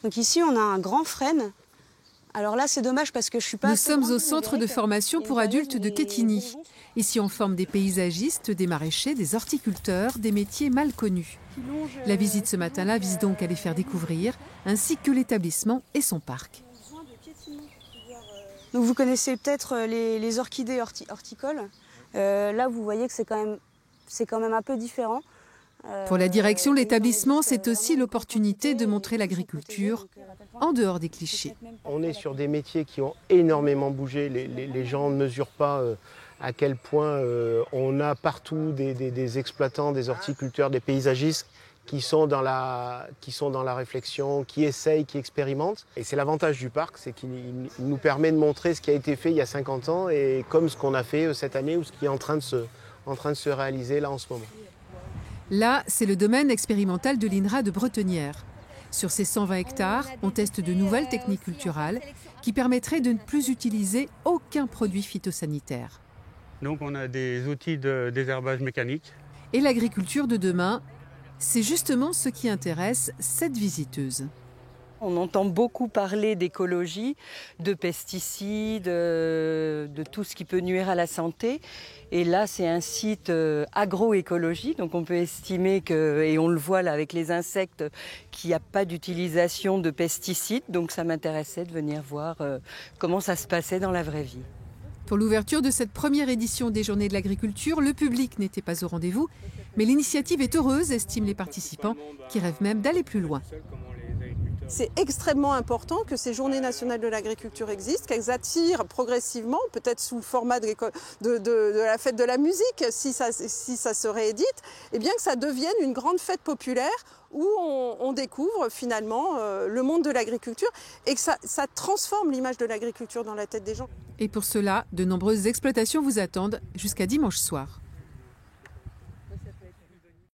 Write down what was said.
Donc ici, on a un grand frêne. Alors là, c'est dommage parce que je suis pas... Nous sommes au centre de formation pour adultes de Quetigny. Ici, on forme des paysagistes, des maraîchers, des horticulteurs, des métiers mal connus. La visite ce matin-là vise donc à les faire découvrir, ainsi que l'établissement et son parc. Donc vous connaissez peut-être les orchidées horticoles. Là, vous voyez que c'est quand même un peu différent. Pour la direction de l'établissement, c'est aussi l'opportunité de montrer l'agriculture en dehors des clichés. On est sur des métiers qui ont énormément bougé. Les gens ne mesurent pas à quel point on a partout des exploitants, des horticulteurs, des paysagistes qui sont dans la réflexion, qui essayent, qui expérimentent. Et c'est l'avantage du parc, c'est qu'il nous permet de montrer ce qui a été fait il y a 50 ans et comme ce qu'on a fait cette année ou ce qui est en train de se réaliser là en ce moment. Là, c'est le domaine expérimental de l'INRA de Bretonnière. Sur ces 120 hectares, on teste de nouvelles techniques culturales qui permettraient de ne plus utiliser aucun produit phytosanitaire. Donc on a des outils de désherbage mécanique. Et l'agriculture de demain, c'est justement ce qui intéresse cette visiteuse. On entend beaucoup parler d'écologie, de pesticides, de tout ce qui peut nuire à la santé. Et là, c'est un site agroécologie, donc on peut estimer que, et on le voit là avec les insectes, qu'il n'y a pas d'utilisation de pesticides. Donc ça m'intéressait de venir voir comment ça se passait dans la vraie vie. Pour l'ouverture de cette première édition des Journées de l'agriculture, le public n'était pas au rendez-vous, mais l'initiative est heureuse, estiment les participants, qui rêvent même d'aller plus loin. C'est extrêmement important que ces journées nationales de l'agriculture existent, qu'elles attirent progressivement, peut-être sous le format de la fête de la musique, si ça se réédite, et bien que ça devienne une grande fête populaire où on découvre finalement le monde de l'agriculture et que ça transforme l'image de l'agriculture dans la tête des gens. Et pour cela, de nombreuses exploitations vous attendent jusqu'à dimanche soir.